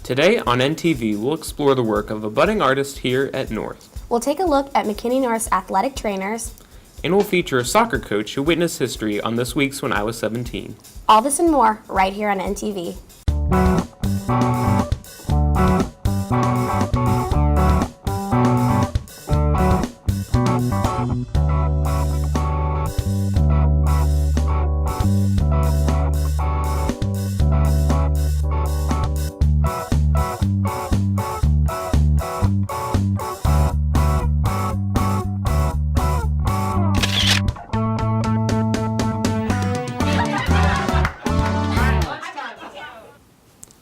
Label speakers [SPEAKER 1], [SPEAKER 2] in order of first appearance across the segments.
[SPEAKER 1] Today on NTV, we'll explore the work of a budding artist here at North.
[SPEAKER 2] We'll take a look at McKinney North's athletic trainers.
[SPEAKER 1] And we'll feature a soccer coach who witnessed history on this week's When I Was 17.
[SPEAKER 2] All this and more right here on NTV.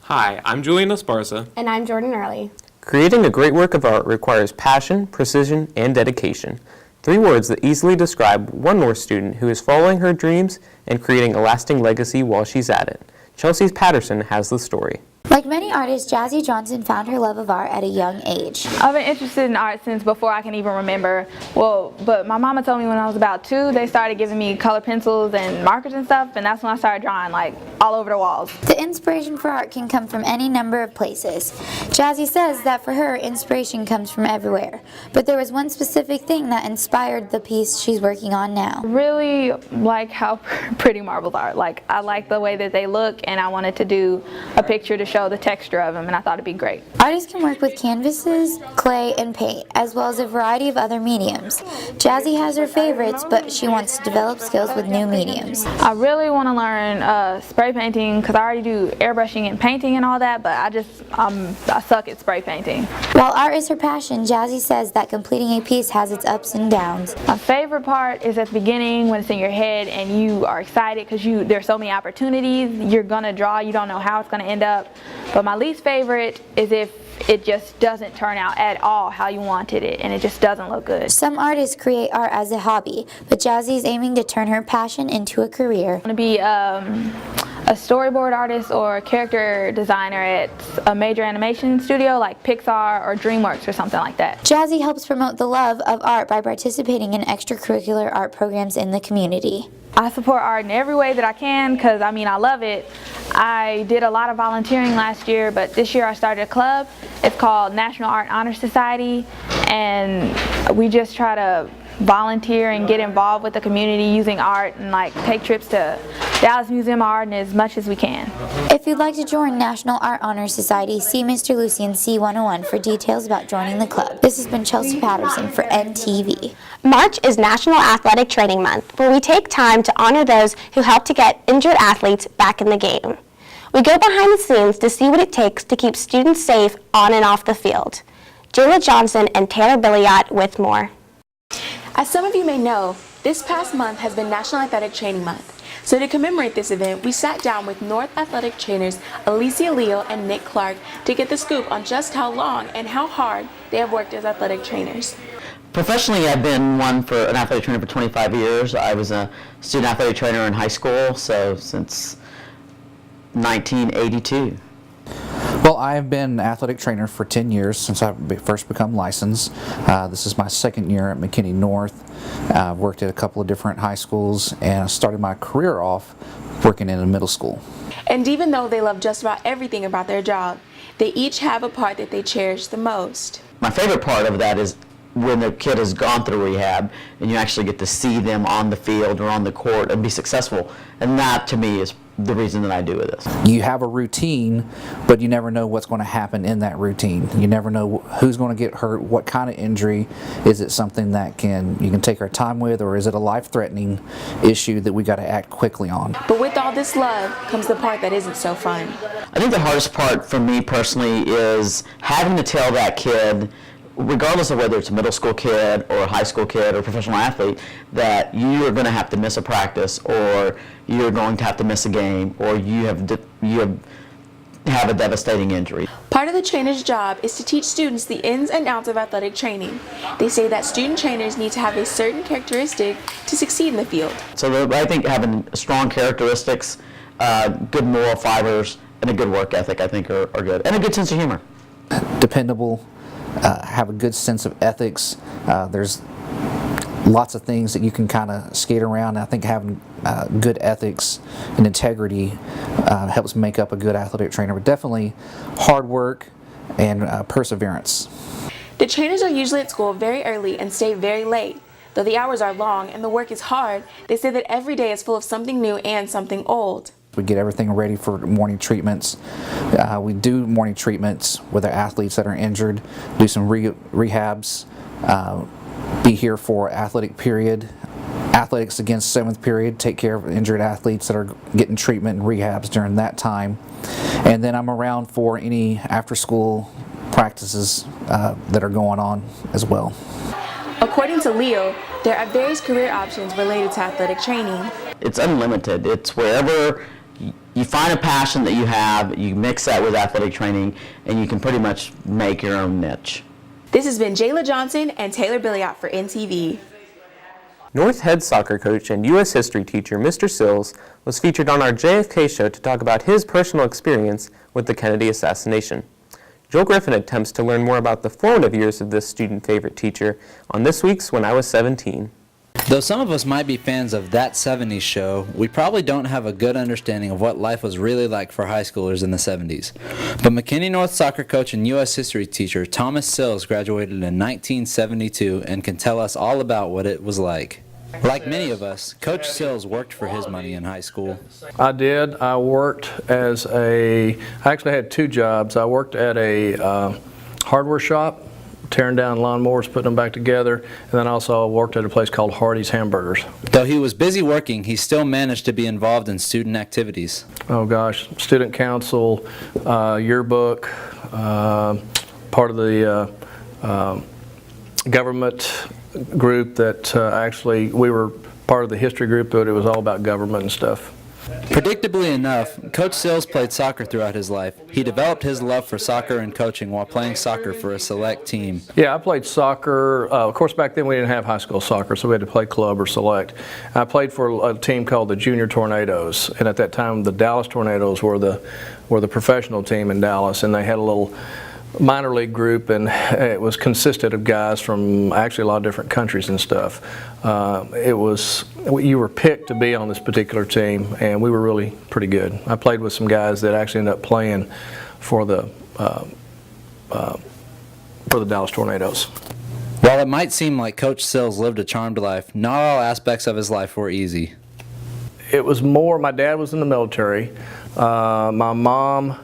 [SPEAKER 1] Hi, I'm Julian Esparza.
[SPEAKER 2] And I'm Jordan Early.
[SPEAKER 1] Creating a great work of art requires passion, precision, and dedication. 3 words that easily describe one North student who is following her dreams and creating a lasting legacy while she's at it. Chelsea Patterson has the story.
[SPEAKER 3] Like many artists, Jazzy Johnson found her love of art at a young age.
[SPEAKER 4] I've been interested in art since before I can even remember. But my mama told me when I was about 2, they started giving me color pencils and markers and stuff, and that's when I started drawing, like, all over the walls.
[SPEAKER 3] The inspiration for art can come from any number of places. Jazzy says that for her, inspiration comes from everywhere. But there was one specific thing that inspired the piece she's working on now.
[SPEAKER 4] I really like how pretty marbles are. Like, I like the way that they look, and I wanted to do a picture to show the texture of them, and I thought it'd be great.
[SPEAKER 3] Artists can work with canvases, clay, and paint, as well as a variety of other mediums. Jazzy has her favorites, but she wants to develop skills with new mediums.
[SPEAKER 4] I really want to learn spray painting because I already do airbrushing and painting and all that, but I suck at spray painting.
[SPEAKER 3] While art is her passion, Jazzy says that completing a piece has its ups and downs.
[SPEAKER 4] My favorite part is at the beginning when it's in your head and you are excited because there's so many opportunities. You're gonna draw, you don't know how it's gonna end up. But my least favorite is if it just doesn't turn out at all how you wanted it and it just doesn't look good.
[SPEAKER 3] Some artists create art as a hobby, but Jazzy is aiming to turn her passion into a career.
[SPEAKER 4] I want to be a storyboard artist or a character designer at a major animation studio like Pixar or DreamWorks or something like that.
[SPEAKER 3] Jazzy helps promote the love of art by participating in extracurricular art programs in the community.
[SPEAKER 4] I support art in every way that I can because I love it. I did a lot of volunteering last year, but this year I started a club. It's called National Art Honor Society, and we just try to volunteer and get involved with the community using art and take trips to Dallas Museum of Art and as much as we can.
[SPEAKER 3] If you'd like to join National Art Honor Society, see Mr. Lucy in C101 for details about joining the club. This has been Chelsea Patterson for NTV.
[SPEAKER 5] March is National Athletic Training Month, where we take time to honor those who help to get injured athletes back in the game. We go behind the scenes to see what it takes to keep students safe on and off the field. Jayla Johnson and Taylor Billiot with more.
[SPEAKER 6] As some of you may know, this past month has been National Athletic Training Month. So to commemorate this event, we sat down with North athletic trainers Alicia Leo and Nick Clark to get the scoop on just how long and how hard they have worked as athletic trainers.
[SPEAKER 7] Professionally, I've been an athletic trainer for 25 years. I was a student athletic trainer in high school, so since 1982.
[SPEAKER 8] Well, I've been an athletic trainer for 10 years since I first become licensed. This is my 2nd year at McKinney North. I've worked at a couple of different high schools and I started my career off working in a middle school.
[SPEAKER 6] And even though they love just about everything about their job, they each have a part that they cherish the most.
[SPEAKER 7] My favorite part of that is when the kid has gone through rehab and you actually get to see them on the field or on the court and be successful. And that, to me, is the reason that I do this.
[SPEAKER 8] You have a routine, but you never know what's going to happen in that routine. You never know who's going to get hurt, what kind of injury. Is it something that you can take our time with, or is it a life-threatening issue that we got to act quickly on?
[SPEAKER 6] But with all this love comes the part that isn't so fun.
[SPEAKER 7] I think the hardest part for me personally is having to tell that kid, regardless of whether it's a middle school kid or a high school kid or a professional athlete, that you are going to have to miss a practice, or you're going to have to miss a game, or you have a devastating injury.
[SPEAKER 6] Part of the trainer's job is to teach students the ins and outs of athletic training. They say that student trainers need to have a certain characteristic to succeed in the field.
[SPEAKER 7] So I think having strong characteristics, good moral fibers, and a good work ethic, I think are good, and a good sense of humor.
[SPEAKER 8] Dependable. Have a good sense of ethics. There's lots of things that you can kind of skate around. I think having good ethics and integrity helps make up a good athletic trainer, but definitely hard work and perseverance.
[SPEAKER 6] The trainers are usually at school very early and stay very late. Though the hours are long and the work is hard, they say that every day is full of something new and something old.
[SPEAKER 8] We get everything ready for morning treatments. We do morning treatments with our athletes that are injured, do some rehabs, be here for athletic period, athletics against 7th period, take care of injured athletes that are getting treatment and rehabs during that time. And then I'm around for any after school practices that are going on as well.
[SPEAKER 6] According to Leo, there are various career options related to athletic training.
[SPEAKER 7] It's unlimited. It's wherever you find a passion that you have, you mix that with athletic training, and you can pretty much make your own niche.
[SPEAKER 6] This has been Jayla Johnson and Taylor Billiot for NTV.
[SPEAKER 1] North head soccer coach and U.S. history teacher Mr. Sills was featured on our JFK show to talk about his personal experience with the Kennedy assassination. Joel Griffin attempts to learn more about the formative years of this student favorite teacher on this week's When I Was 17.
[SPEAKER 9] Though some of us might be fans of That 70s Show, we probably don't have a good understanding of what life was really like for high schoolers in the 70s. But McKinney North soccer coach and U.S. history teacher Thomas Sills graduated in 1972 and can tell us all about what it was like. Like many of us, Coach Sills worked for his money in high school.
[SPEAKER 10] I did. I worked I actually had 2 jobs. I worked at a hardware shop, tearing down lawnmowers, putting them back together, and then also worked at a place called Hardee's Hamburgers.
[SPEAKER 9] Though he was busy working, he still managed to be involved in student activities.
[SPEAKER 10] Oh gosh, student council, yearbook, part of the government group that actually we were part of the history group, but it was all about government and stuff.
[SPEAKER 9] Predictably enough, Coach Sills played soccer throughout his life. He developed his love for soccer and coaching while playing soccer for a select team.
[SPEAKER 10] Yeah, I played soccer. Of course, back then we didn't have high school soccer, so we had to play club or select. I played for a team called the Junior Tornadoes, and at that time the Dallas Tornadoes were the professional team in Dallas, and they had a little minor league group, and it was consisted of guys from actually a lot of different countries and stuff. You were picked to be on this particular team, and we were really pretty good. I played with some guys that actually ended up playing for the Dallas Tornadoes.
[SPEAKER 9] While it might seem like Coach Sills lived a charmed life, not all aspects of his life were easy.
[SPEAKER 10] It was more, my dad was in the military. My mom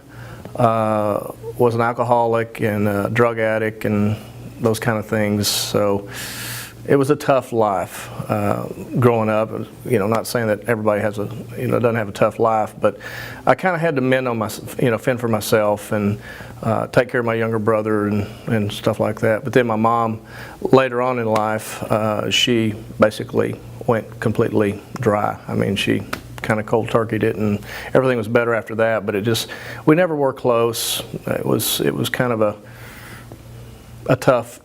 [SPEAKER 10] was an alcoholic and a drug addict and those kind of things, so it was a tough life growing up. Not saying that everybody has doesn't have a tough life, but I kind of had to fend for myself and take care of my younger brother and stuff like that. But then my mom, later on in life, she basically went completely dry. I mean, she kind of cold turkeyed it, and everything was better after that, but we never were close. It was kind of a tough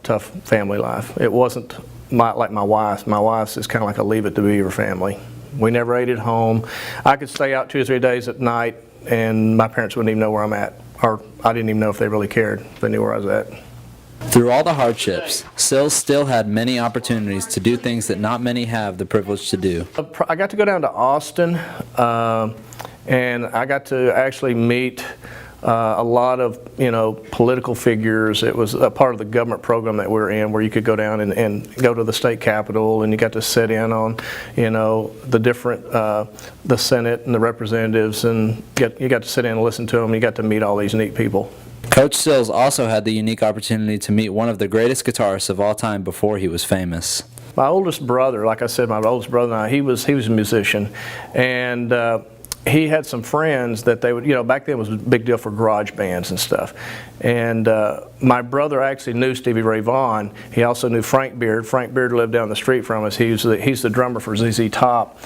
[SPEAKER 10] family life. It wasn't like my wife's. My wife's is kind of like a leave it to Beaver family. We never ate at home. I could stay out 2 or 3 days at night and my parents wouldn't even know where I'm at, or I didn't even know if they really cared, if they knew where I was at.
[SPEAKER 9] Through all the hardships, Sills still had many opportunities to do things that not many have the privilege to do.
[SPEAKER 10] I got to go down to Austin, and I got to actually meet a lot of political figures. It was a part of the government program that we were in, where you could go down and go to the state capitol, and you got to sit in on the different the Senate and the representatives, and you got to sit in and listen to them. You got to meet all these neat people.
[SPEAKER 9] Coach Sills also had the unique opportunity to meet one of the greatest guitarists of all time before he was famous.
[SPEAKER 10] My oldest brother, like I said, my oldest brother and I, he was a musician, and he had some friends that they would, back then it was a big deal for garage bands and stuff. And my brother actually knew Stevie Ray Vaughan. He also knew Frank Beard. Frank Beard lived down the street from us. He's the drummer for ZZ Top.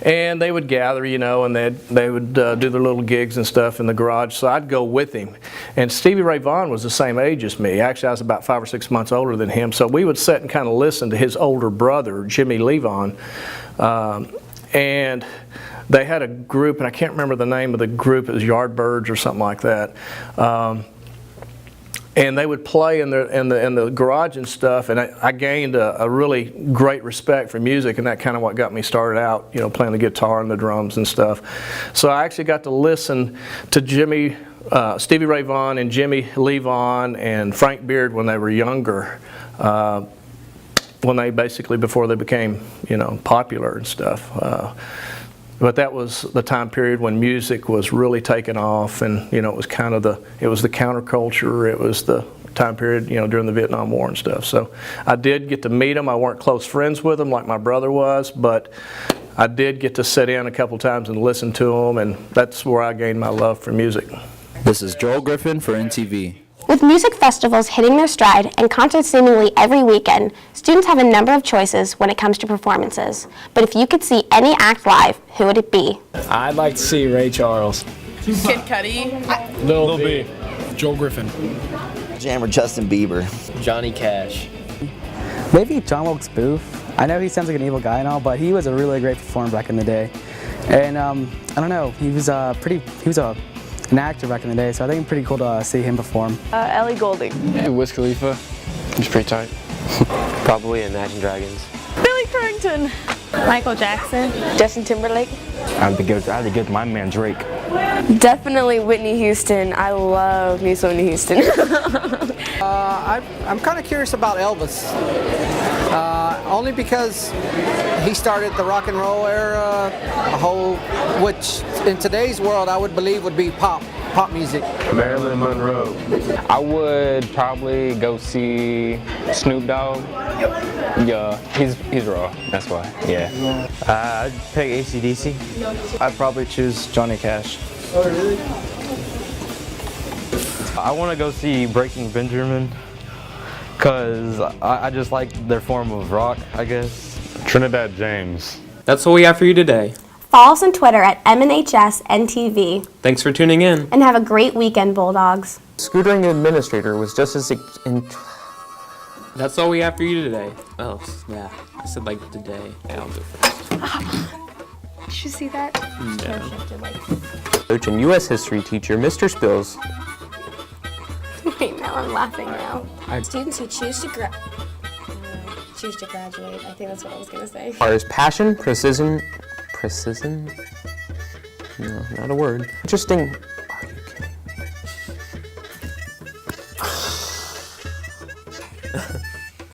[SPEAKER 10] And they would gather, and they would do their little gigs and stuff in the garage. So I'd go with him. And Stevie Ray Vaughan was the same age as me. Actually, I was about 5 or 6 months older than him. So we would sit and kind of listen to his older brother, Jimmy Lee Vaughan. And they had a group, and I can't remember the name of the group. It was Yardbirds or something like that. and they would play in the garage and stuff, and I gained a really great respect for music, and that kind of what got me started out, you know, playing the guitar and the drums and stuff. So I actually got to listen to Stevie Ray Vaughan and Jimmy Lee Vaughan and Frank Beard when they were younger, before they became, you know, popular and stuff. But that was the time period when music was really taking off, and you know, it was kind of the counterculture. It was the time period, you know, during the Vietnam War and stuff. So I did get to meet them. I weren't close friends with them like my brother was, but I did get to sit in a couple times and listen to them, and that's where I gained my love for music.
[SPEAKER 9] This is Joel Griffin for NTV.
[SPEAKER 5] With music festivals hitting their stride and concerts seemingly every weekend, students have a number of choices when it comes to performances. But if you could see any act live, who would it be?
[SPEAKER 11] I'd like to see Ray Charles.
[SPEAKER 12] Kid Cudi.
[SPEAKER 11] Lil B. Joel Griffin.
[SPEAKER 13] Jammer Justin Bieber.
[SPEAKER 11] Johnny Cash.
[SPEAKER 14] Maybe John Wilkes Booth. I know he sounds like an evil guy and all, but he was a really great performer back in the day. And I don't know, he was an actor back in the day, so I think it's pretty cool to see him perform.
[SPEAKER 12] Ellie Goulding.
[SPEAKER 11] Wiz Khalifa. He's pretty tight. Probably Imagine Dragons.
[SPEAKER 12] Billy Currington.
[SPEAKER 6] Michael Jackson.
[SPEAKER 12] Justin Timberlake.
[SPEAKER 11] I have to give my man Drake.
[SPEAKER 12] Definitely Whitney Houston. I love me some Whitney Houston.
[SPEAKER 14] I'm kind of curious about Elvis, only because he started the rock and roll era, which in today's world I would believe would be pop music.
[SPEAKER 11] Marilyn Monroe. I would probably go see Snoop Dogg. Yeah, he's raw, that's why, yeah. I'd pick AC/DC. I'd probably choose Johnny Cash. Oh, really? I want to go see Breaking Benjamin, because I just like their form of rock, I guess. Trinidad James.
[SPEAKER 1] That's all we have for you today.
[SPEAKER 2] Follow us on Twitter at MNHSNTV.
[SPEAKER 1] Thanks for tuning in.
[SPEAKER 2] And have a great weekend, Bulldogs.
[SPEAKER 1] Scootering administrator was just as... That's all we have for you today. Oh, yeah. I said like today. Yeah, I'll go first.
[SPEAKER 12] Did you see that?
[SPEAKER 1] Yeah. Coach and U.S. history teacher, Mr. Spills.
[SPEAKER 2] Wait, now I'm laughing now.
[SPEAKER 5] Students who choose to graduate, I think that's what I was going to say.
[SPEAKER 1] Requires passion, precision? No, not a word. Interesting